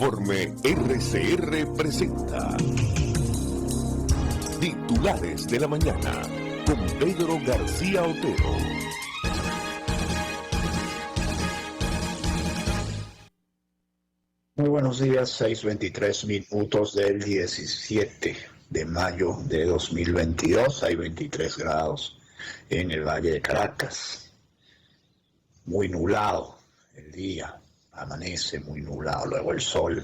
Informe RCR presenta Titulares de la Mañana con Pedro García Otero. Muy buenos días, 6:23 minutos del 17 de mayo de 2022. Hay 23 grados en el Valle de Caracas. Muy nublado el día, amanece muy nublado, luego el sol.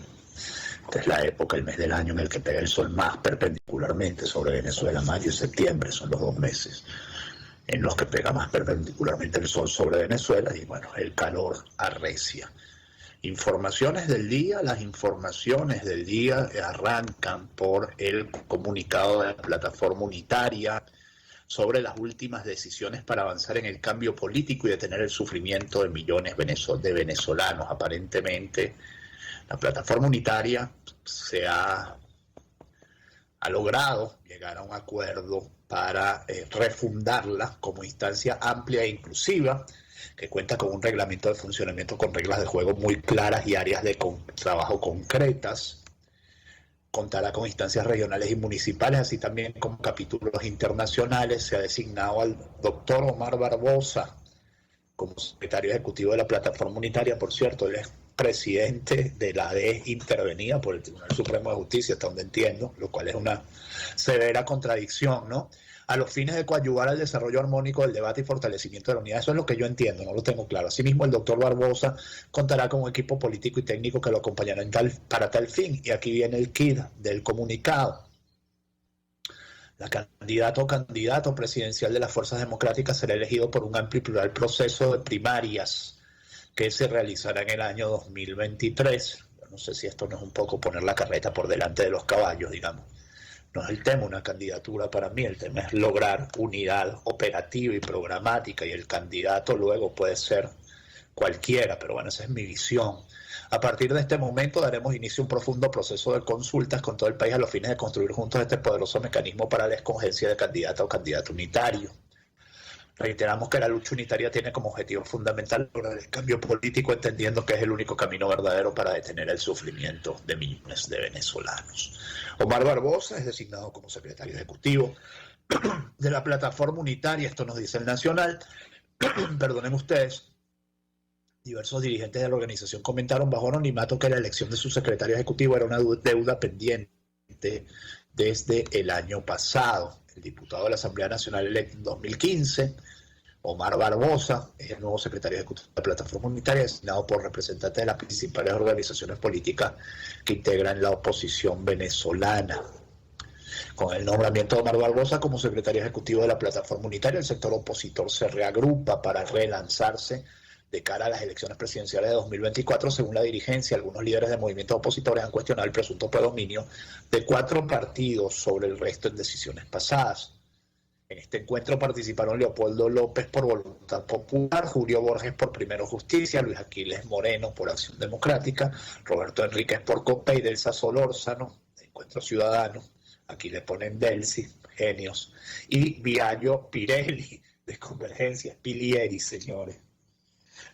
Esta es la época, el mes del año en el que pega el sol más perpendicularmente sobre Venezuela. Mayo y septiembre son los 2 meses en los que pega más perpendicularmente el sol sobre Venezuela y bueno, el calor arrecia. Informaciones del día. Las informaciones del día arrancan por el comunicado de la plataforma unitaria sobre las últimas decisiones para avanzar en el cambio político y detener el sufrimiento de millones de venezolanos. Aparentemente, la plataforma unitaria ha logrado llegar a un acuerdo para refundarla como instancia amplia e inclusiva, que cuenta con un reglamento de funcionamiento con reglas de juego muy claras y áreas de trabajo concretas. Contará con instancias regionales y municipales, así también con capítulos internacionales. Se ha designado al doctor Omar Barbosa como secretario ejecutivo de la plataforma unitaria. Por cierto, él es presidente de la AD intervenida por el Tribunal Supremo de Justicia, hasta donde entiendo, lo cual es una severa contradicción, ¿no? A los fines de coadyuvar al desarrollo armónico del debate y fortalecimiento de la unidad. Eso es lo que yo entiendo, no lo tengo claro. Asimismo, el doctor Barbosa contará con un equipo político y técnico que lo acompañará para tal fin. Y aquí viene el quid del comunicado. La candidata o candidato presidencial de las Fuerzas Democráticas será elegido por un amplio y plural proceso de primarias que se realizará en el año 2023. Yo no sé si esto no es un poco poner la carreta por delante de los caballos, digamos. No es el tema una candidatura para mí, el tema es lograr unidad operativa y programática, y el candidato luego puede ser cualquiera, pero bueno, esa es mi visión. A partir de este momento daremos inicio a un profundo proceso de consultas con todo el país a los fines de construir juntos este poderoso mecanismo para la escogencia de candidata o candidato unitario. Reiteramos que la lucha unitaria tiene como objetivo fundamental lograr el cambio político, entendiendo que es el único camino verdadero para detener el sufrimiento de millones de venezolanos. Omar Barbosa es designado como secretario ejecutivo de la plataforma unitaria. Esto nos dice el Nacional. Perdonen ustedes. Diversos dirigentes de la organización comentaron bajo anonimato que la elección de su secretario ejecutivo era una deuda pendiente desde el año pasado. El diputado de la Asamblea Nacional electo en 2015, Omar Barbosa, es el nuevo secretario ejecutivo de la plataforma unitaria, designado por representantes de las principales organizaciones políticas que integran la oposición venezolana. Con el nombramiento de Omar Barbosa como secretario ejecutivo de la plataforma unitaria, el sector opositor se reagrupa para relanzarse de cara a las elecciones presidenciales de 2024. Según la dirigencia, algunos líderes de movimientos opositores han cuestionado el presunto predominio de 4 partidos sobre el resto en decisiones pasadas. En este encuentro participaron Leopoldo López por Voluntad Popular, Julio Borges por Primero Justicia, Luis Aquiles Moreno por Acción Democrática, Roberto Enríquez por COPEI, Delsa Solórzano de Encuentro Ciudadano, aquí le ponen Delsi, genios, y Viallo Pirelli de Convergencia, Pilieri, señores.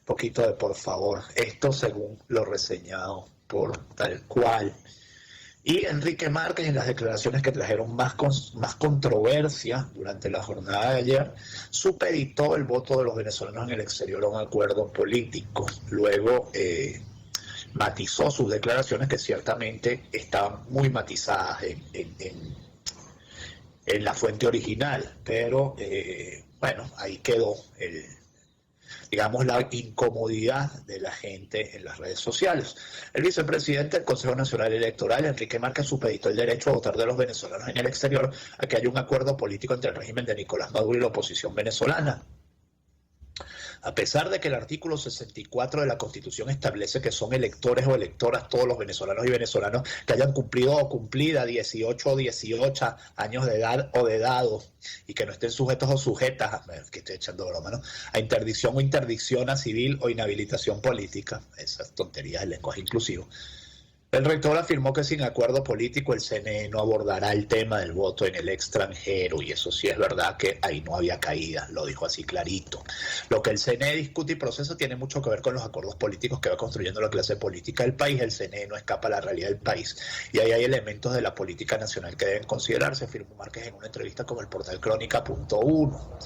Poquito de por favor, esto según lo reseñado por Tal Cual. Y Enrique Márquez, en las declaraciones que trajeron más controversia durante la jornada de ayer, supeditó el voto de los venezolanos en el exterior a un acuerdo político. Luego matizó sus declaraciones, que ciertamente estaban muy matizadas en la fuente original, pero bueno, ahí quedó digamos, la incomodidad de la gente en las redes sociales. El vicepresidente del Consejo Nacional Electoral, Enrique Márquez, supeditó el derecho a votar de los venezolanos en el exterior a que haya un acuerdo político entre el régimen de Nicolás Maduro y la oposición venezolana. A pesar de que el artículo 64 de la Constitución establece que son electores o electoras todos los venezolanos y venezolanas que hayan cumplido o cumplida 18 o 18 años de edad o de edad y que no estén sujetos o sujetas, que estoy echando broma, ¿no?, a interdicción o interdicción a civil o inhabilitación política, esas tonterías del lenguaje inclusivo. El rector afirmó que sin acuerdo político el CNE no abordará el tema del voto en el extranjero, y eso sí es verdad que ahí no había caída, lo dijo así clarito. Lo que el CNE discute y procesa tiene mucho que ver con los acuerdos políticos que va construyendo la clase política del país. El CNE no escapa a la realidad del país y ahí hay elementos de la política nacional que deben considerarse, afirmó Márquez en una entrevista con el portal Crónica.1.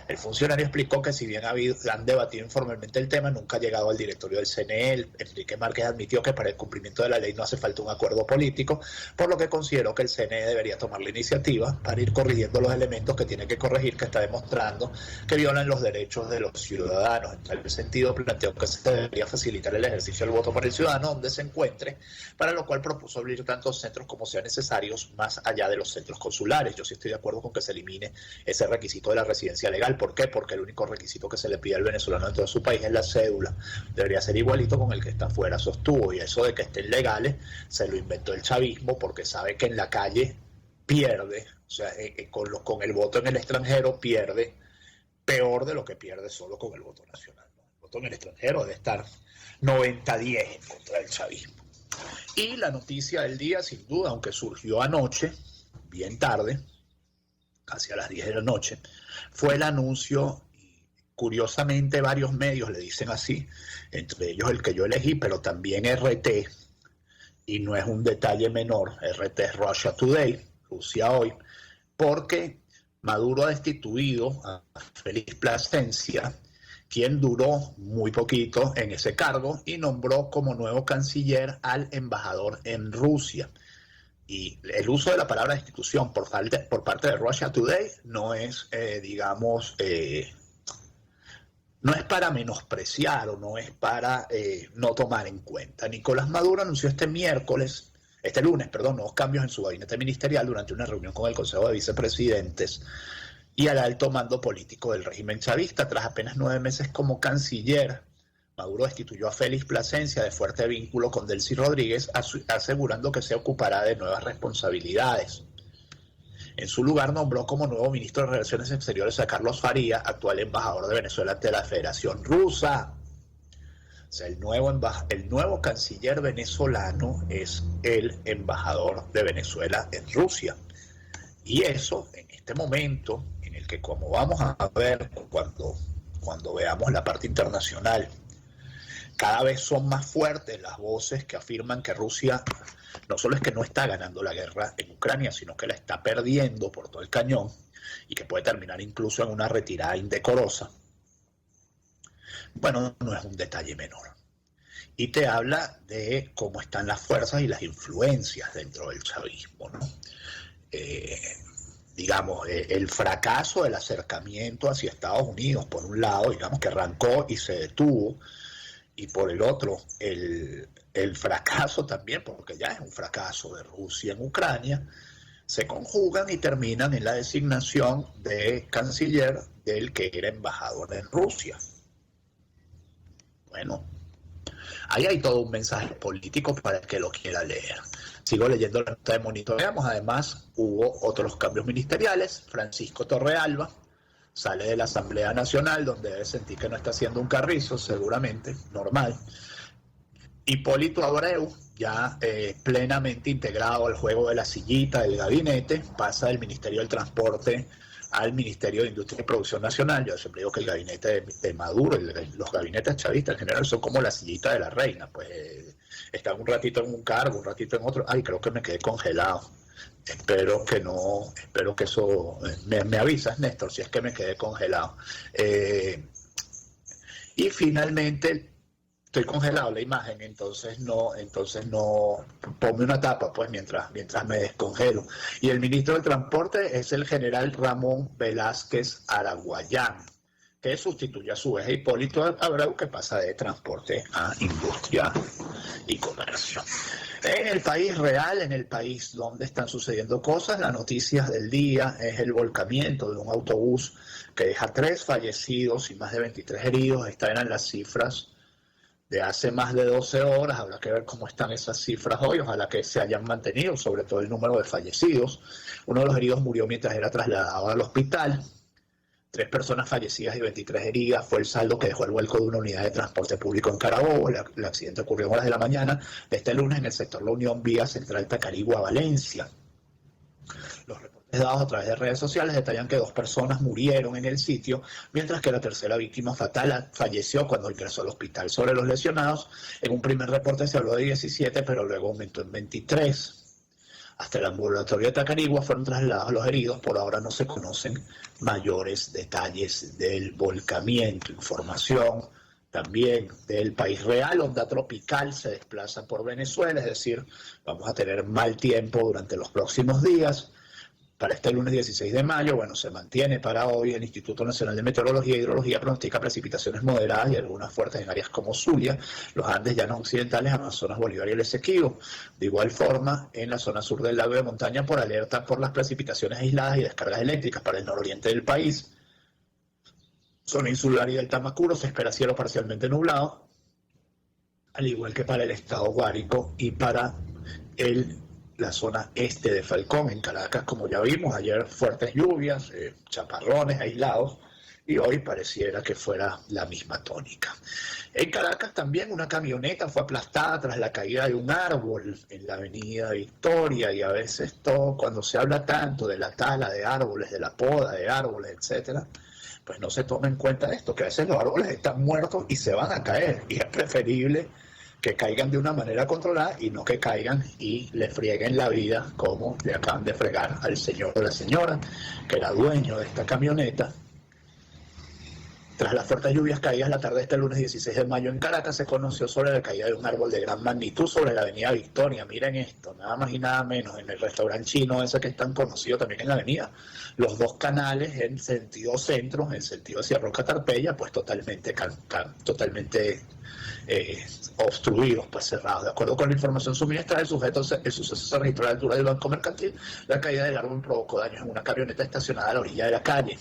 El funcionario explicó que si bien han debatido informalmente el tema, nunca ha llegado al directorio del CNE. Enrique Márquez admitió que para el cumplimiento de la ley no hace falta un acuerdo político, por lo que consideró que el CNE debería tomar la iniciativa para ir corrigiendo los elementos que tiene que corregir, que está demostrando que violan los derechos de los ciudadanos. En tal sentido, planteó que se debería facilitar el ejercicio del voto para el ciudadano donde se encuentre, para lo cual propuso abrir tantos centros como sean necesarios, más allá de los centros consulares. Yo sí estoy de acuerdo con que se elimine ese requisito de la residencia legal. ¿Por qué? Porque el único requisito que se le pide al venezolano dentro de su país es la cédula. Debería ser igualito con el que está afuera, sostuvo. Y eso de que estén legales se lo inventó el chavismo porque sabe que en la calle pierde, o sea, con el voto en el extranjero pierde peor de lo que pierde solo con el voto nacional, ¿no? El voto en el extranjero debe estar 90-10 en contra del chavismo. Y la noticia del día, sin duda, aunque surgió anoche, bien tarde, casi a las 10 de la noche, fue el anuncio, y curiosamente varios medios le dicen así, entre ellos el que yo elegí, pero también RT, y no es un detalle menor, RT es Russia Today, Rusia Hoy, porque Maduro ha destituido a Félix Plasencia, quien duró muy poquito en ese cargo, y nombró como nuevo canciller al embajador en Rusia. Y el uso de la palabra destitución por parte de Russia Today no es, no es para menospreciar o no es para no tomar en cuenta. Nicolás Maduro anunció este lunes, nuevos cambios en su gabinete ministerial durante una reunión con el Consejo de Vicepresidentes y al alto mando político del régimen chavista. Tras apenas 9 meses como canciller, Maduro destituyó a Félix Plasencia de fuerte vínculo con Delcy Rodríguez, asegurando que se ocupará de nuevas responsabilidades. En su lugar nombró como nuevo ministro de Relaciones Exteriores a Carlos Faría, actual embajador de Venezuela ante la Federación Rusa. O sea, el nuevo canciller venezolano es el embajador de Venezuela en Rusia. Y eso, en este momento, en el que, como vamos a ver cuando veamos la parte internacional, cada vez son más fuertes las voces que afirman que Rusia no solo es que no está ganando la guerra en Ucrania, sino que la está perdiendo por todo el cañón y que puede terminar incluso en una retirada indecorosa. Bueno, no es un detalle menor. Y te habla de cómo están las fuerzas y las influencias dentro del chavismo, ¿no? El fracaso del acercamiento hacia Estados Unidos, por un lado, digamos que arrancó y se detuvo, y por el otro, el fracaso también, porque ya es un fracaso de Rusia en Ucrania, se conjugan y terminan en la designación de canciller del que era embajador en Rusia. Bueno, ahí hay todo un mensaje político para el que lo quiera leer. Sigo leyendo la nota de Monitoreamos. Además, hubo otros cambios ministeriales. Francisco Torrealba sale de la Asamblea Nacional, donde debe sentir que no está haciendo un carrizo, seguramente, normal. Hipólito Abreu, ya plenamente integrado al juego de la sillita del gabinete, pasa del Ministerio del Transporte al Ministerio de Industria y Producción Nacional. Yo siempre digo que el gabinete de Maduro, los gabinetes chavistas en general son como la sillita de la reina, pues están un ratito en un cargo, un ratito en otro. Ay, creo que me quedé congelado. Espero que eso, me avisas, Néstor, si es que me quedé congelado. Y finalmente, estoy congelado la imagen, entonces no, ponme una tapa, pues, mientras me descongelo. Y el ministro del Transporte es el general Ramón Velázquez Araguayán, que sustituye a su vez a Hipólito Abreu, que pasa de transporte a industria y comercio. En el país real, en el país donde están sucediendo cosas, las noticias del día es el volcamiento de un autobús que deja 3 fallecidos y más de 23 heridos. Estas eran las cifras de hace más de 12 horas. Habrá que ver cómo están esas cifras hoy, ojalá que se hayan mantenido, sobre todo el número de fallecidos. Uno de los heridos murió mientras era trasladado al hospital. 3 personas fallecidas y 23 heridas fue el saldo que dejó el vuelco de una unidad de transporte público en Carabobo. El accidente ocurrió en horas de la mañana de este lunes en el sector La Unión, vía Central Tacarigua, Valencia. Los reportes dados a través de redes sociales detallan que 2 personas murieron en el sitio, mientras que la tercera víctima fatal falleció cuando ingresó al hospital. Sobre los lesionados, en un primer reporte se habló de 17, pero luego aumentó en 23. Hasta el ambulatorio de Tacarigua fueron trasladados los heridos. Por ahora no se conocen mayores detalles del volcamiento. Información también del País Real. Onda tropical se desplaza por Venezuela, es decir, vamos a tener mal tiempo durante los próximos días. Para este lunes 16 de mayo, bueno, se mantiene para hoy. El Instituto Nacional de Meteorología e Hidrología pronostica precipitaciones moderadas y algunas fuertes en áreas como Zulia, los Andes llanos occidentales, Amazonas, Bolívar y el Esequibo. De igual forma, en la zona sur del lago de montaña por alerta por las precipitaciones aisladas y descargas eléctricas. Para el nororiente del país, zona insular y del Tamacuro, se espera cielo parcialmente nublado, al igual que para el estado Guárico y para la zona este de Falcón. En Caracas, como ya vimos, ayer fuertes lluvias, chaparrones aislados, y hoy pareciera que fuera la misma tónica. En Caracas también una camioneta fue aplastada tras la caída de un árbol en la avenida Victoria, y a veces cuando se habla tanto de la tala de árboles, de la poda de árboles, etcétera, pues no se toma en cuenta esto, que a veces los árboles están muertos y se van a caer, y es preferible que caigan de una manera controlada y no que caigan y le frieguen la vida como le acaban de fregar al señor o la señora que era dueño de esta camioneta. Tras las fuertes lluvias caídas la tarde de este lunes 16 de mayo en Caracas, se conoció sobre la caída de un árbol de gran magnitud sobre la avenida Victoria. Miren esto, nada más y nada menos, en el restaurante chino ese que es tan conocido también en la avenida. Los 2 canales en sentido centro, en sentido hacia Roca Tarpeya, pues totalmente obstruidos, pues cerrados. De acuerdo con la información suministrada, el suceso se registró a la altura del Banco Mercantil. La caída del árbol provocó daños en una camioneta estacionada a la orilla de la calle.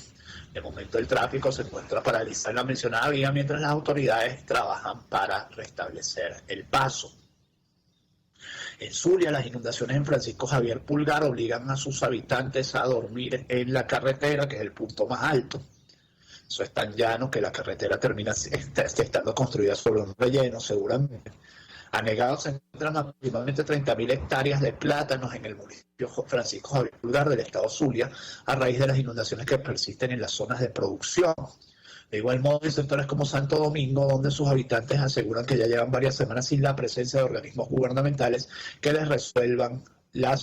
De momento el tráfico se encuentra paralizado en la mencionada vía mientras las autoridades trabajan para restablecer el paso. En Zulia, las inundaciones en Francisco Javier Pulgar obligan a sus habitantes a dormir en la carretera, que es el punto más alto. Eso es tan llano que la carretera termina estando construida sobre un relleno, seguramente. Anegados se encuentran aproximadamente 30.000 hectáreas de plátanos en el municipio Francisco Javier Pulgar del estado Zulia, a raíz de las inundaciones que persisten en las zonas de producción. De igual modo, hay sectores como Santo Domingo, donde sus habitantes aseguran que ya llevan varias semanas sin la presencia de organismos gubernamentales que les resuelvan la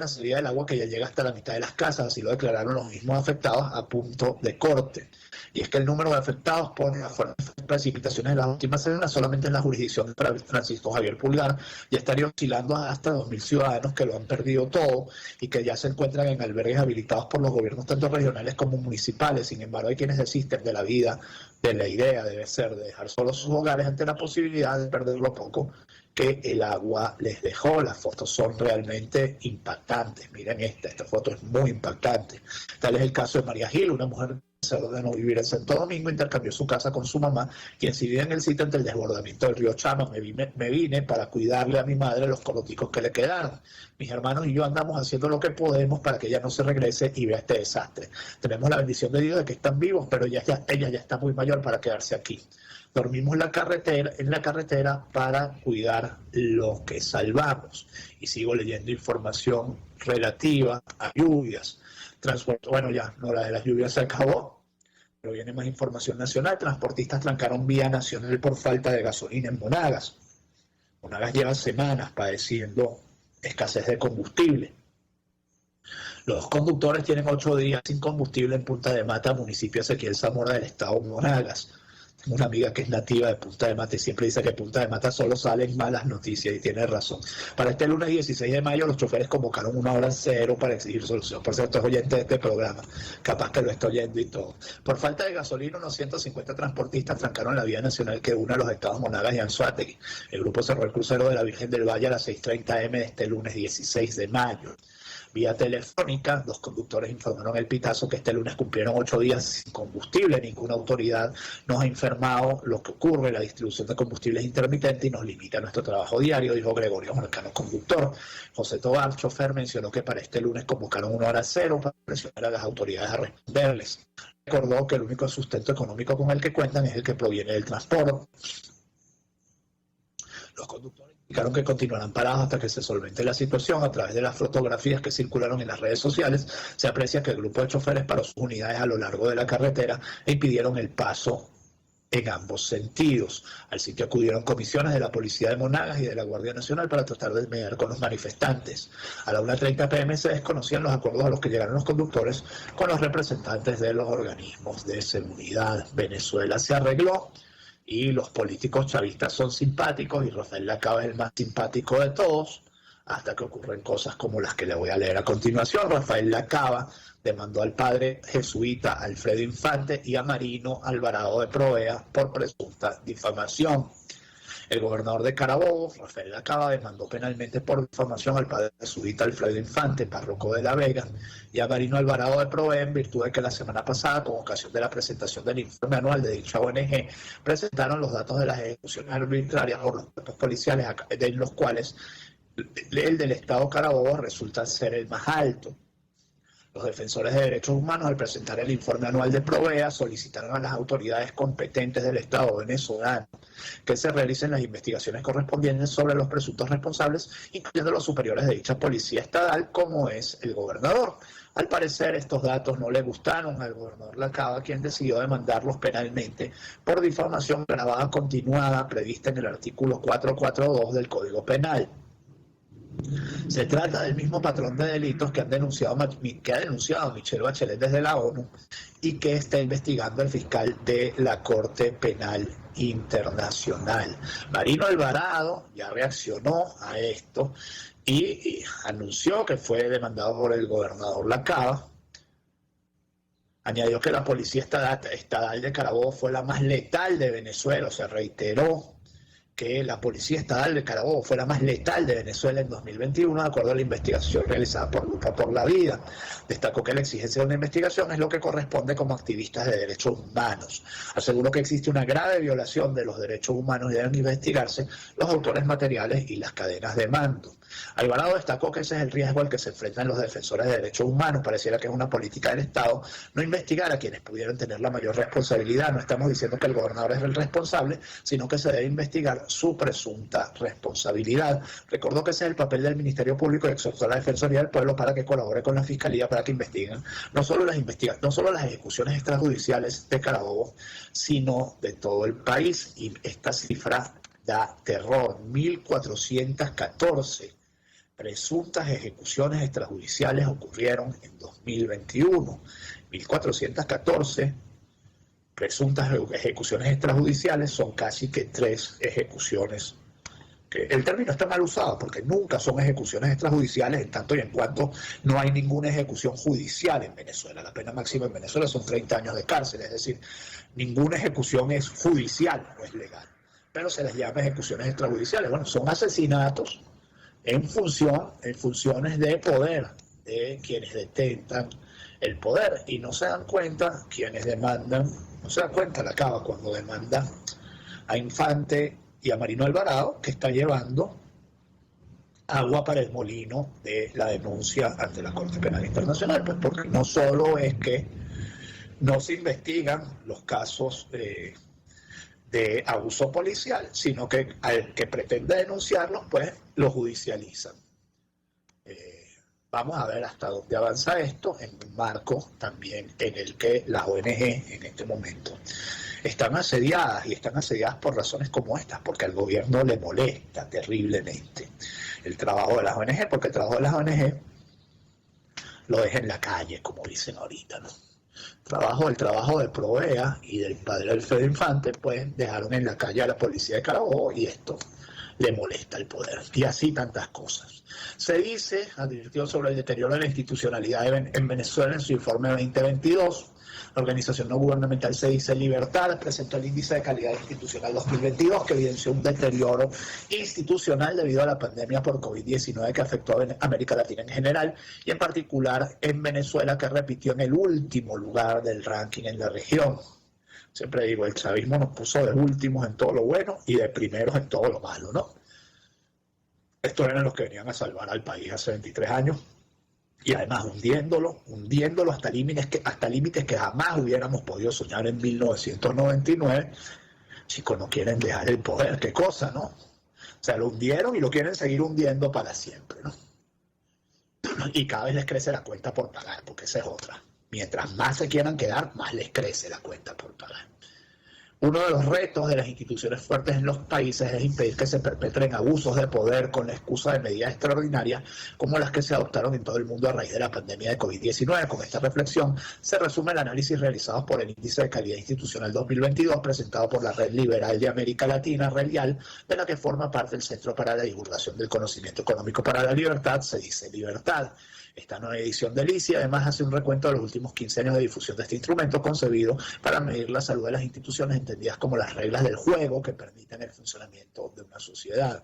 salida del agua que ya llega hasta la mitad de las casas. Así lo declararon los mismos afectados a punto de corte. Y es que el número de afectados por las fuertes precipitaciones de las últimas semanas solamente en la jurisdicción de Francisco Javier Pulgar ya estaría oscilando hasta 2.000 ciudadanos que lo han perdido todo y que ya se encuentran en albergues habilitados por los gobiernos tanto regionales como municipales. Sin embargo, hay quienes desisten de la vida, de la idea debe ser de dejar solos sus hogares ante la posibilidad de perder lo poco que el agua les dejó. Las fotos son realmente impactantes. Miren esta foto es muy impactante. Tal es el caso de María Gil, una mujer que se ordenó vivir en Santo Domingo, intercambió su casa con su mamá, quien si vive en el sitio ante el desbordamiento del río Chama. Me vine para cuidarle a mi madre los coroticos que le quedaron. Mis hermanos y yo andamos haciendo lo que podemos para que ella no se regrese y vea este desastre. Tenemos la bendición de Dios de que están vivos, pero ella ya está muy mayor para quedarse aquí. Dormimos en la carretera para cuidar lo que salvamos. Y sigo leyendo información relativa a lluvias. Transporte, bueno, ya no, la de las lluvias se acabó, pero viene más información nacional. Transportistas trancaron vía nacional por falta de gasolina en Monagas. Monagas lleva semanas padeciendo escasez de combustible. Los conductores tienen 8 días sin combustible en Punta de Mata, municipio Ezequiel Zamora del estado de Monagas. Tengo una amiga que es nativa de Punta de Mata y siempre dice que Punta de Mata solo salen malas noticias, y tiene razón. Para este lunes 16 de mayo los choferes convocaron una hora cero para exigir solución. Por cierto, es oyente de este programa, capaz que lo está oyendo y todo. Por falta de gasolina, unos 150 transportistas trancaron la vía nacional que une a los estados Monagas y Anzoátegui. El grupo cerró el crucero de la Virgen del Valle a las 6:30 am de este lunes 16 de mayo. Vía telefónica, los conductores informaron El Pitazo que este lunes cumplieron 8 días sin combustible. Ninguna autoridad nos ha informado lo que ocurre. La distribución de combustible es intermitente y nos limita nuestro trabajo diario, dijo Gregorio Marcano, conductor. José Tobar, chofer, mencionó que para este lunes convocaron 1 hora cero para presionar a las autoridades a responderles. Recordó que el único sustento económico con el que cuentan es el que proviene del transporte. Los conductores indicaron que continuarán parados hasta que se solvente la situación. A través de las fotografías que circularon en las redes sociales, se aprecia que el grupo de choferes paró sus unidades a lo largo de la carretera e impidieron el paso en ambos sentidos. Al sitio acudieron comisiones de la Policía de Monagas y de la Guardia Nacional para tratar de mediar con los manifestantes. A la 1:30 p.m. se desconocían los acuerdos a los que llegaron los conductores con los representantes de los organismos de seguridad. Venezuela se arregló y los políticos chavistas son simpáticos y Rafael Lacaba es el más simpático de todos, hasta que ocurren cosas como las que le voy a leer a continuación. Rafael Lacaba demandó al padre jesuita Alfredo Infante y a Marino Alvarado de Provea por presunta difamación. El gobernador de Carabobo, Rafael Lacaba, demandó penalmente por difamación al padre jesuita Alfredo Infante, párroco de La Vega, y a Marino Alvarado de Provea, en virtud de que la semana pasada, con ocasión de la presentación del informe anual de dicha ONG, presentaron los datos de las ejecuciones arbitrarias por los cuerpos policiales, de los cuales el del Estado Carabobo resulta ser el más alto. Los defensores de derechos humanos, al presentar el informe anual de Provea, solicitaron a las autoridades competentes del Estado venezolano que se realicen las investigaciones correspondientes sobre los presuntos responsables, incluyendo los superiores de dicha policía estatal, como es el gobernador. Al parecer, estos datos no le gustaron al gobernador Lacaba, quien decidió demandarlos penalmente por difamación grabada continuada prevista en el artículo 442 del Código Penal. Se trata del mismo patrón de delitos que ha denunciado Michelle Bachelet desde la ONU y que está investigando el fiscal de la Corte Penal Internacional. Marino Alvarado ya reaccionó a esto y anunció que fue demandado por el gobernador Lacaba. Añadió que la policía estatal de Carabobo fue la más letal de Venezuela, o sea, reiteró que la Policía Estatal de Carabobo fue la más letal de Venezuela en 2021, de acuerdo a la investigación realizada por Lucha por la Vida. Destacó que la exigencia de una investigación es lo que corresponde como activistas de derechos humanos. Aseguró que existe una grave violación de los derechos humanos y deben investigarse los autores materiales y las cadenas de mando. Alvarado destacó que ese es el riesgo al que se enfrentan los defensores de derechos humanos. Pareciera que es una política del Estado no investigar a quienes pudieran tener la mayor responsabilidad. No estamos diciendo que el gobernador es el responsable, sino que se debe investigar su presunta responsabilidad. Recordó que ese es el papel del Ministerio Público y exhortó a la Defensoría del Pueblo para que colabore con la Fiscalía para que investiguen no solo las ejecuciones extrajudiciales de Carabobo, sino de todo el país. Y esta cifra da terror: 1.414 presuntas ejecuciones extrajudiciales ocurrieron en 2021. 1.414 presuntas ejecuciones extrajudiciales son casi que 3 ejecuciones. El término está mal usado porque nunca son ejecuciones extrajudiciales en tanto y en cuanto no hay ninguna ejecución judicial en Venezuela. La pena máxima en Venezuela son 30 años de cárcel, es decir, ninguna ejecución es judicial, no es legal, pero se les llama ejecuciones extrajudiciales. Bueno, son asesinatos en funciones de poder de quienes detentan el poder, y no se dan cuenta quienes demandan, no se dan cuenta Lacaba cuando demanda a Infante y a Marino Alvarado, que está llevando agua para el molino de la denuncia ante la Corte Penal Internacional, pues porque no solo es que no se investigan los casos de abuso policial, sino que al que pretende denunciarlos, pues lo judicializan. Vamos a ver hasta dónde avanza esto en un marco también en el que las ONG en este momento están asediadas, y están asediadas por razones como estas, porque al gobierno le molesta terriblemente el trabajo de las ONG, porque el trabajo de las ONG lo deja en la calle, como dicen ahorita, ¿no? El trabajo de Provea y del padre Alfredo Infante, pues dejaron en la calle a la policía de Carabobo, y esto le molesta el poder, y así tantas cosas. Se dice, advirtió sobre el deterioro de la institucionalidad en Venezuela en su informe 2022, La organización no gubernamental Se Dice Libertad presentó el índice de calidad institucional 2022 que evidenció un deterioro institucional debido a la pandemia por COVID-19 que afectó a América Latina en general y en particular en Venezuela, que repitió en el último lugar del ranking en la región. Siempre digo, el chavismo nos puso de últimos en todo lo bueno y de primeros en todo lo malo, ¿no? Estos eran los que venían a salvar al país hace 23 años y además hundiéndolo hasta límites que jamás hubiéramos podido soñar en 1999. Chicos, no quieren dejar el poder, qué cosa, ¿no? O sea, lo hundieron y lo quieren seguir hundiendo para siempre, ¿no? Y cada vez les crece la cuenta por pagar, porque esa es otra. Mientras más se quieran quedar, más les crece la cuenta por pagar. Uno de los retos de las instituciones fuertes en los países es impedir que se perpetren abusos de poder con la excusa de medidas extraordinarias como las que se adoptaron en todo el mundo a raíz de la pandemia de COVID-19. Con esta reflexión se resume el análisis realizado por el Índice de Calidad Institucional 2022 presentado por la Red Liberal de América Latina, RELIAL, de la que forma parte el Centro para la Divulgación del Conocimiento Económico para la Libertad, Se Dice Libertad. Esta nueva edición del ICI además hace un recuento de los últimos 15 años de difusión de este instrumento concebido para medir la salud de las instituciones entendidas como las reglas del juego que permiten el funcionamiento de una sociedad.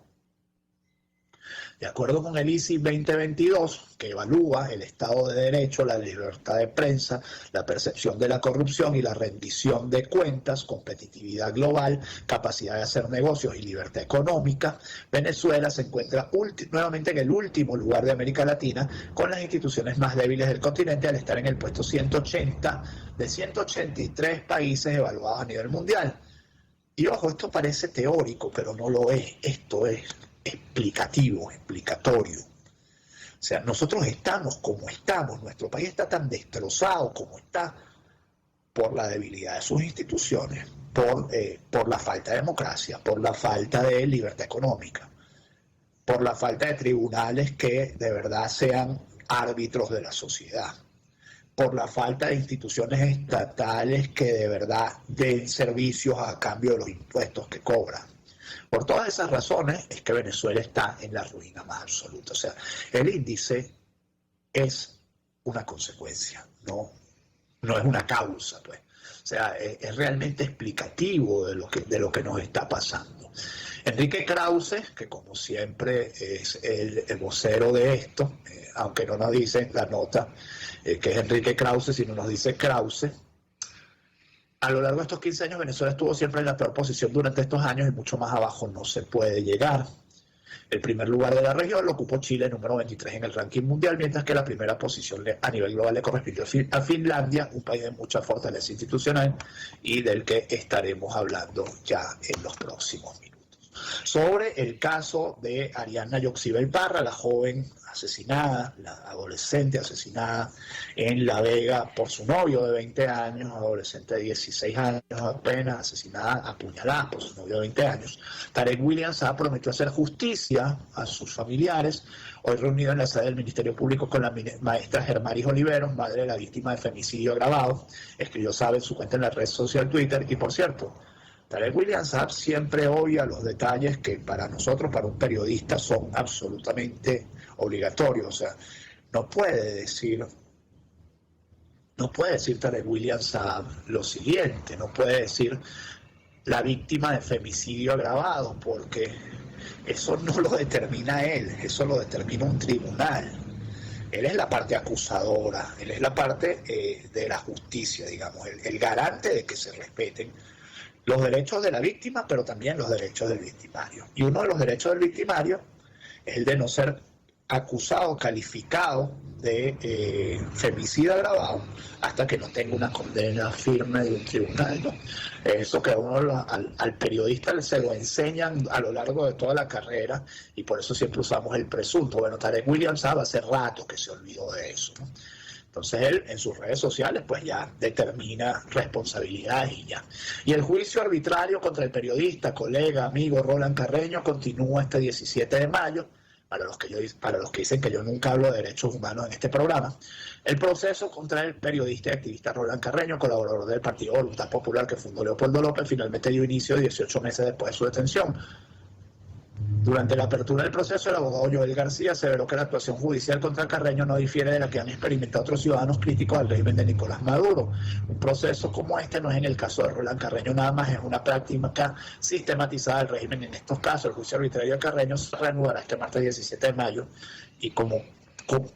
De acuerdo con el ICI 2022, que evalúa el Estado de Derecho, la libertad de prensa, la percepción de la corrupción y la rendición de cuentas, competitividad global, capacidad de hacer negocios y libertad económica, Venezuela se encuentra nuevamente en el último lugar de América Latina, con las instituciones más débiles del continente al estar en el puesto 180 de 183 países evaluados a nivel mundial. Y ojo, esto parece teórico, pero no lo es. Esto es explicatorio. O sea, nosotros estamos como estamos, nuestro país está tan destrozado como está por la debilidad de sus instituciones, por la falta de democracia, por la falta de libertad económica, por la falta de tribunales que de verdad sean árbitros de la sociedad, por la falta de instituciones estatales que de verdad den servicios a cambio de los impuestos que cobran. Por todas esas razones es que Venezuela está en la ruina más absoluta. O sea, el índice es una consecuencia, no es una causa, pues. O sea, es realmente explicativo de lo que nos está pasando. Enrique Krause, que como siempre es el vocero de esto, aunque no nos dice la nota que es Enrique Krause, sino nos dice Krause. A lo largo de estos 15 años, Venezuela estuvo siempre en la peor posición durante estos años y mucho más abajo no se puede llegar. El primer lugar de la región lo ocupó Chile, número 23 en el ranking mundial, mientras que la primera posición a nivel global le correspondió a Finlandia, un país de mucha fortaleza institucional y del que estaremos hablando ya en los próximos minutos. Sobre el caso de Ariadna Yoxibel Parra, la joven asesinada, la adolescente asesinada en La Vega por su novio de 20 años, adolescente de 16 años apenas, asesinada, apuñalada por su novio de 20 años. Tarek William Saab prometió hacer justicia a sus familiares, hoy reunido en la sede del Ministerio Público con la maestra Germaris Oliveros, madre de la víctima de femicidio agravado. Escribió Saab en su cuenta en la red social Twitter y, por cierto, Tarek William Saab siempre obvia los detalles que para nosotros, para un periodista, son absolutamente obligatorios. O sea, no puede decir Tarek William Saab lo siguiente, no puede decir la víctima de femicidio agravado, porque eso no lo determina él, eso lo determina un tribunal. Él es la parte acusadora, él es la parte de la justicia, digamos, el garante de que se respeten los derechos de la víctima, pero también los derechos del victimario. Y uno de los derechos del victimario es el de no ser acusado, calificado de femicidio agravado hasta que no tenga una condena firme de un tribunal, ¿no? Eso que al periodista se lo enseñan a lo largo de toda la carrera y por eso siempre usamos el presunto. Bueno, Tarek William Saab hace rato que se olvidó de eso, ¿no? Entonces él en sus redes sociales pues ya determina responsabilidades y ya. Y el juicio arbitrario contra el periodista, colega, amigo Roland Carreño continúa este 17 de mayo. Para los que dicen que yo nunca hablo de derechos humanos en este programa, el proceso contra el periodista y activista Roland Carreño, colaborador del Partido Voluntad Popular que fundó Leopoldo López, finalmente dio inicio 18 meses después de su detención. Durante la apertura del proceso, el abogado Joel García aseveró que la actuación judicial contra Carreño no difiere de la que han experimentado otros ciudadanos críticos al régimen de Nicolás Maduro. Un proceso como este no es en el caso de Roland Carreño nada más, es una práctica sistematizada del régimen. En estos casos, el juicio arbitrario de Carreño se reanudará este martes 17 de mayo y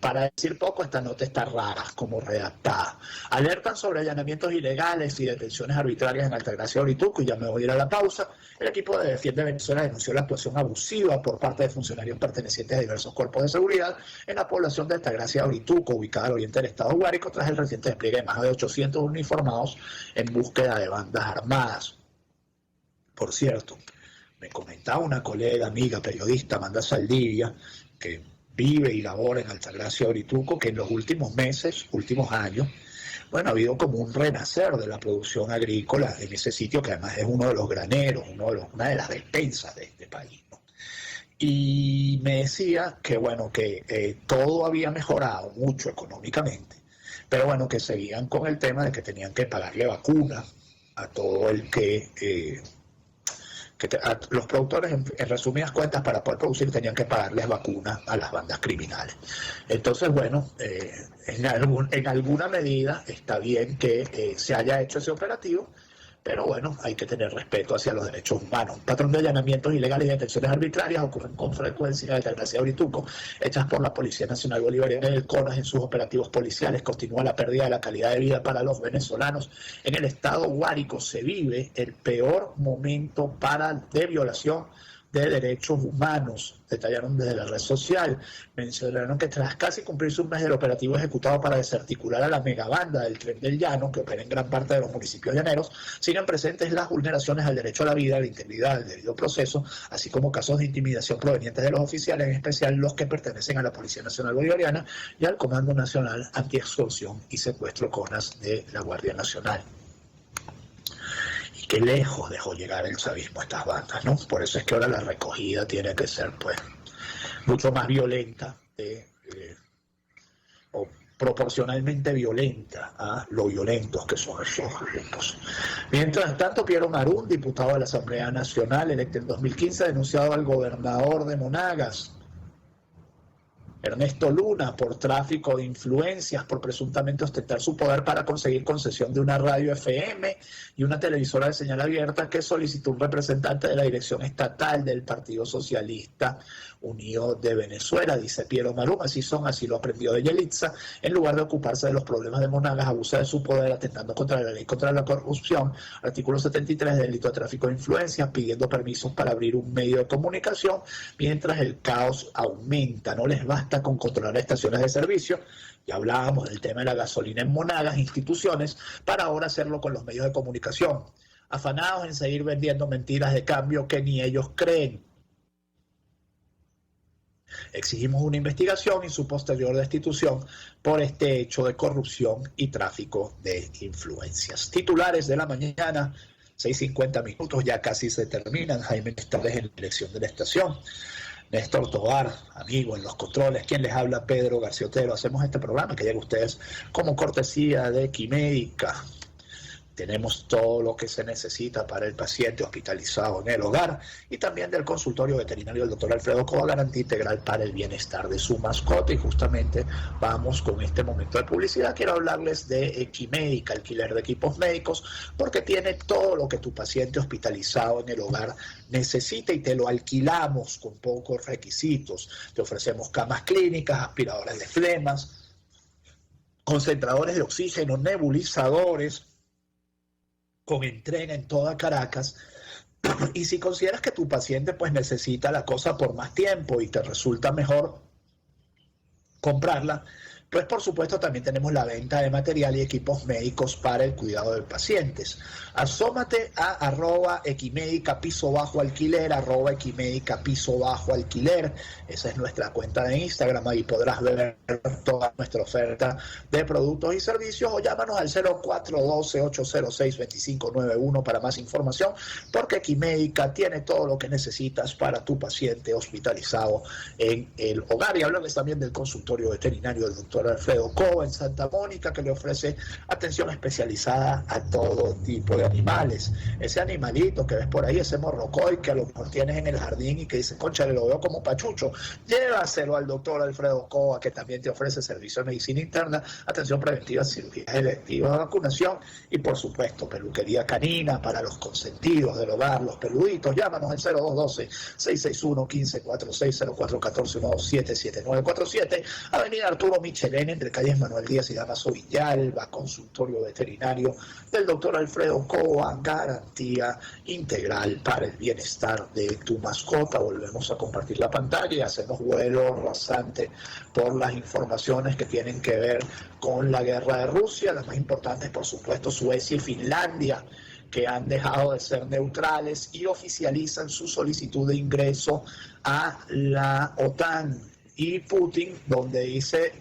para decir poco, esta nota está rara, como redactada. Alertan sobre allanamientos ilegales y detenciones arbitrarias en Altagracia Orituco, y ya me voy a ir a la pausa. El equipo de Defiende Venezuela denunció la actuación abusiva por parte de funcionarios pertenecientes a diversos cuerpos de seguridad en la población de Altagracia Orituco, ubicada al oriente del estado Guárico, tras el reciente despliegue de más de 800 uniformados en búsqueda de bandas armadas. Por cierto, me comentaba una colega, amiga, periodista, Amanda Saldivia, que vive y labora en Altagracia Orituco, que en los últimos meses, últimos años, bueno, ha habido como un renacer de la producción agrícola en ese sitio, que además es uno de los graneros, una de las despensas de este país, ¿no? Y me decía que, bueno, que todo había mejorado mucho económicamente, pero bueno, que seguían con el tema de que tenían que pagarle vacunas a todo el que los productores, en resumidas cuentas, para poder producir tenían que pagarles vacunas a las bandas criminales. Entonces, bueno, en alguna medida está bien que se haya hecho ese operativo, pero bueno, hay que tener respeto hacia los derechos humanos. Un patrón de allanamientos ilegales y detenciones arbitrarias ocurren con frecuencia en Altagracia Orituco, hechas por la Policía Nacional Bolivariana del CONAS en sus operativos policiales. Continúa la pérdida de la calidad de vida para los venezolanos. En el estado Guárico se vive el peor momento de violación de derechos humanos, detallaron desde la red social. Mencionaron que tras casi cumplirse un mes del operativo ejecutado para desarticular a la megabanda del Tren del Llano, que opera en gran parte de los municipios llaneros, siguen presentes las vulneraciones al derecho a la vida, a la integridad, al debido proceso, así como casos de intimidación provenientes de los oficiales, en especial los que pertenecen a la Policía Nacional Bolivariana y al Comando Nacional Antiextorsión y Secuestro CONAS de la Guardia Nacional. Qué lejos dejó llegar el chavismo a estas bandas, ¿no? Por eso es que ahora la recogida tiene que ser, pues, mucho más violenta o proporcionalmente violenta a lo violentos que son esos grupos. Mientras tanto, Piero Marún, diputado de la Asamblea Nacional, electo en 2015, ha denunciado al gobernador de Monagas, Ernesto Luna, por tráfico de influencias, por presuntamente ostentar su poder para conseguir concesión de una radio FM y una televisora de señal abierta, que solicitó un representante de la dirección estatal del Partido Socialista Unido de Venezuela. Dice Piero Marún, así lo aprendió de Yelitza, en lugar de ocuparse de los problemas de Monagas, abusa de su poder atentando contra la ley contra la corrupción, artículo 73 del delito de tráfico de influencias, pidiendo permisos para abrir un medio de comunicación, mientras el caos aumenta. No les basta con controlar estaciones de servicio, ya hablábamos del tema de la gasolina en Monagas, instituciones, para ahora hacerlo con los medios de comunicación, afanados en seguir vendiendo mentiras de cambio que ni ellos creen. Exigimos una investigación y su posterior destitución por este hecho de corrupción y tráfico de influencias. Titulares de la mañana, 6:50 minutos, ya casi se terminan. Jaime Estales en la dirección de la estación. Néstor Tovar, amigo en los controles, quien les habla, Pedro García Otero. Hacemos este programa que llega a ustedes como cortesía de Equimédica. Tenemos todo lo que se necesita para el paciente hospitalizado en el hogar y también del consultorio veterinario del doctor Alfredo Coba, garantía integral para el bienestar de su mascota. Y justamente vamos con este momento de publicidad. Quiero hablarles de Equimédica, alquiler de equipos médicos, porque tiene todo lo que tu paciente hospitalizado en el hogar necesita y te lo alquilamos con pocos requisitos. Te ofrecemos camas clínicas, aspiradores de flemas, concentradores de oxígeno, nebulizadores, con entrega en toda Caracas. Y si consideras que tu paciente pues necesita la cosa por más tiempo y te resulta mejor comprarla, pues por supuesto también tenemos la venta de material y equipos médicos para el cuidado de pacientes. Asómate a @Equimédica _alquiler, @Equimédica _alquiler. Esa es nuestra cuenta de Instagram, ahí podrás ver toda nuestra oferta de productos y servicios, o llámanos al 0412-806-2591 para más información, porque Equimédica tiene todo lo que necesitas para tu paciente hospitalizado en el hogar. Y hablarles también del consultorio veterinario del doctor doctor Alfredo Cova en Santa Mónica, que le ofrece atención especializada a todo tipo de animales. Ese animalito que ves por ahí, ese morrocoy que a lo mejor tienes en el jardín y que dices, concha, lo veo como pachucho, llévaselo al doctor Alfredo Cova, que también te ofrece servicio de medicina interna, atención preventiva, cirugía electiva, vacunación y por supuesto peluquería canina para los consentidos del hogar, los peluditos. Llámanos al 0212-661-1546, 0414-127-7947, Avenida Arturo Michelén, entre calles Manuel Díaz y Damaso Villalba, consultorio veterinario del doctor Alfredo Cova, garantía integral para el bienestar de tu mascota. Volvemos a compartir la pantalla y hacemos vuelo rasante por las informaciones que tienen que ver con la guerra de Rusia. Las más importantes, por supuesto, Suecia y Finlandia, que han dejado de ser neutrales y oficializan su solicitud de ingreso a la OTAN. Y Putin, donde dice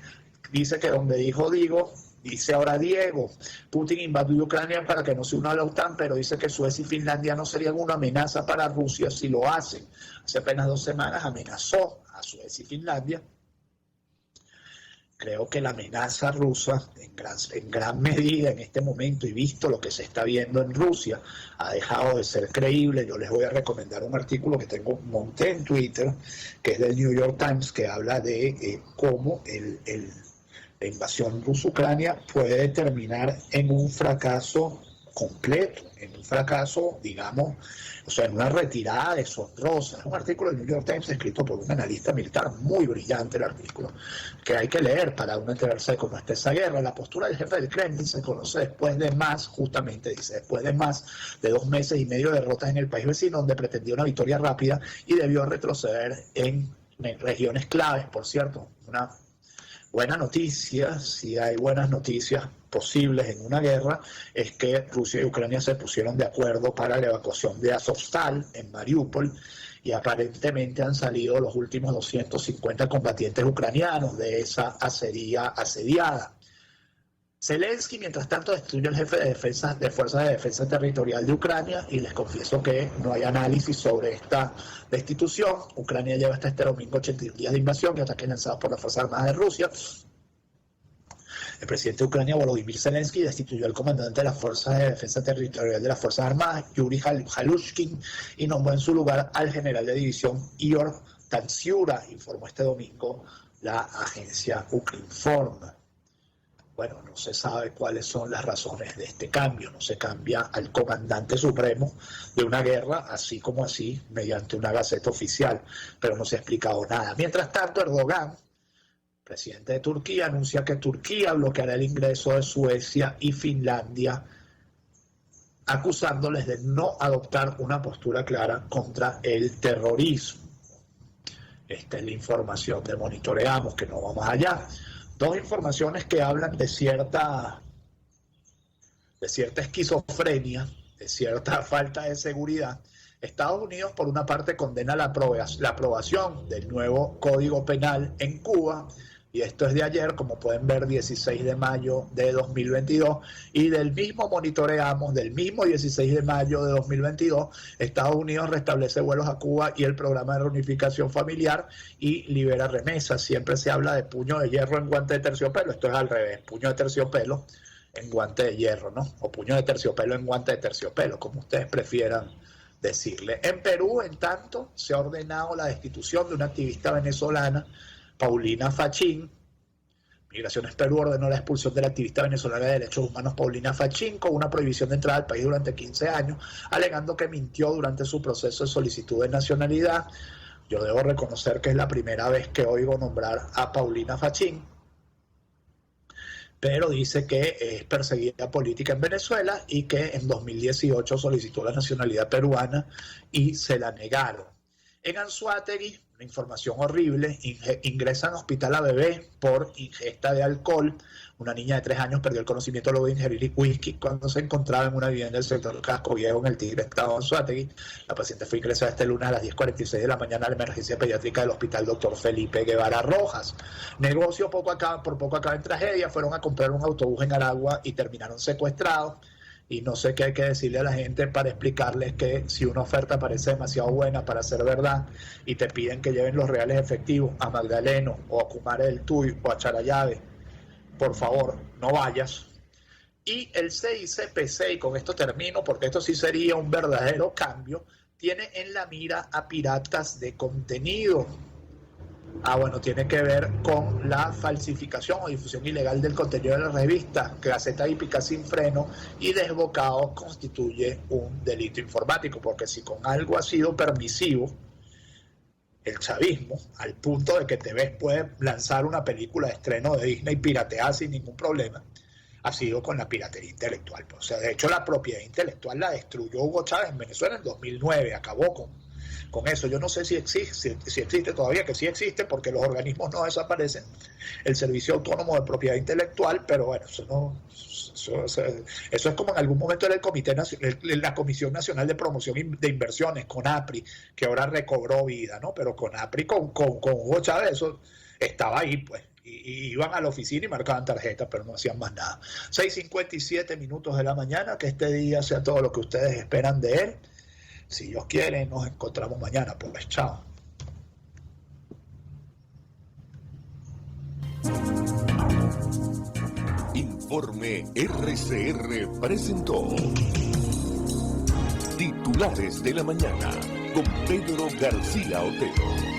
que donde dijo digo, dice ahora Diego. Putin invadió Ucrania para que no se una a la OTAN, pero dice que Suecia y Finlandia no serían una amenaza para Rusia si lo hacen. Hace apenas 2 semanas amenazó a Suecia y Finlandia. Creo que la amenaza rusa, en gran medida en este momento, y visto lo que se está viendo en Rusia, ha dejado de ser creíble. Yo les voy a recomendar un artículo que monté en Twitter, que es del New York Times, que habla de cómo la invasión rusa-Ucrania puede terminar en un fracaso completo, en un fracaso, digamos, o sea, en una retirada deshonrosa. Es un artículo del New York Times escrito por un analista militar, muy brillante el artículo, que hay que leer para uno enterarse de cómo está esa guerra. La postura del jefe del Kremlin se conoce después de más, justamente dice, después de más de 2 meses y medio de derrotas en el país vecino, donde pretendía una victoria rápida y debió retroceder en regiones claves. Por cierto, una buena noticia, si hay buenas noticias posibles en una guerra, es que Rusia y Ucrania se pusieron de acuerdo para la evacuación de Azovstal en Mariupol y aparentemente han salido los últimos 250 combatientes ucranianos de esa acería asediada. Zelensky, mientras tanto, destituyó al jefe de Fuerzas de Defensa Territorial de Ucrania y les confieso que no hay análisis sobre esta destitución. Ucrania lleva hasta este domingo 81 días de invasión y ataques lanzados por las Fuerzas Armadas de Rusia. El presidente de Ucrania, Volodymyr Zelensky, destituyó al comandante de las Fuerzas de Defensa Territorial de las Fuerzas Armadas, Yuri Halushkin, y nombró en su lugar al general de división Igor Tansiura, informó este domingo la agencia Ukrinform. Bueno, no se sabe cuáles son las razones de este cambio. No se cambia al comandante supremo de una guerra así como así, mediante una gaceta oficial, pero no se ha explicado nada. Mientras tanto, Erdogan, presidente de Turquía, anuncia que Turquía bloqueará el ingreso de Suecia y Finlandia, acusándoles de no adoptar una postura clara contra el terrorismo. Esta es la información de Monitoreamos, que no va más allá. 2 informaciones que hablan de cierta esquizofrenia, de cierta falta de seguridad. Estados Unidos, por una parte, condena la aprobación del nuevo Código Penal en Cuba, y esto es de ayer, como pueden ver, 16 de mayo de 2022, y del mismo Monitoreamos, del mismo 16 de mayo de 2022, Estados Unidos restablece vuelos a Cuba y el programa de reunificación familiar y libera remesas. Siempre se habla de puño de hierro en guante de terciopelo, esto es al revés, puño de terciopelo en guante de hierro, ¿no? O puño de terciopelo en guante de terciopelo, como ustedes prefieran decirle. En Perú, en tanto, se ha ordenado la destitución de una activista venezolana, Paulina Fachín. Migraciones Perú ordenó la expulsión de la activista venezolana de derechos humanos Paulina Fachín con una prohibición de entrada al país durante 15 años, alegando que mintió durante su proceso de solicitud de nacionalidad. Yo debo reconocer que es la primera vez que oigo nombrar a Paulina Fachín, pero dice que es perseguida política en Venezuela y que en 2018 solicitó la nacionalidad peruana y se la negaron. En Anzoátegui, una información horrible, ingresan al hospital a bebé por ingesta de alcohol. Una niña de 3 años perdió el conocimiento luego de ingerir whisky cuando se encontraba en una vivienda del sector Casco Viejo en el Tigre, estado de Anzoátegui. La paciente fue ingresada este lunes a las 10:46 de la mañana a la emergencia pediátrica del hospital Dr. Felipe Guevara Rojas. Negocio por poco acaba en tragedia. Fueron a comprar un autobús en Aragua y terminaron secuestrados. Y no sé qué hay que decirle a la gente para explicarles que si una oferta parece demasiado buena para ser verdad y te piden que lleven los reales efectivos a Magdaleno o a Cumare del Tuy o a Charallave por favor, no vayas. Y el CICPC, y con esto termino porque esto sí sería un verdadero cambio, tiene en la mira a piratas de contenido. Bueno, tiene que ver con la falsificación o difusión ilegal del contenido de la revista. Gaceta Hípica Sin Freno y Desbocados constituye un delito informático, porque si con algo ha sido permisivo el chavismo, al punto de que TV puede lanzar una película de estreno de Disney pirateada sin ningún problema, ha sido con la piratería intelectual. O sea, de hecho, la propiedad intelectual la destruyó Hugo Chávez en Venezuela en 2009, acabó con eso. Yo no sé si existe todavía, que sí existe, porque los organismos no desaparecen, el Servicio Autónomo de Propiedad Intelectual, pero bueno, eso es como en algún momento era la Comisión Nacional de Promoción de Inversiones, CONAPRI, que ahora recobró vida, ¿no? Pero CONAPRI con Hugo Chávez, eso estaba ahí, pues. Y iban a la oficina y marcaban tarjetas, pero no hacían más nada. 6:57 minutos de la mañana, que este día sea todo lo que ustedes esperan de él. Si Dios quiere, nos encontramos mañana. Pues chao. Informe RCR presentó Titulares de la Mañana con Pedro García Otero.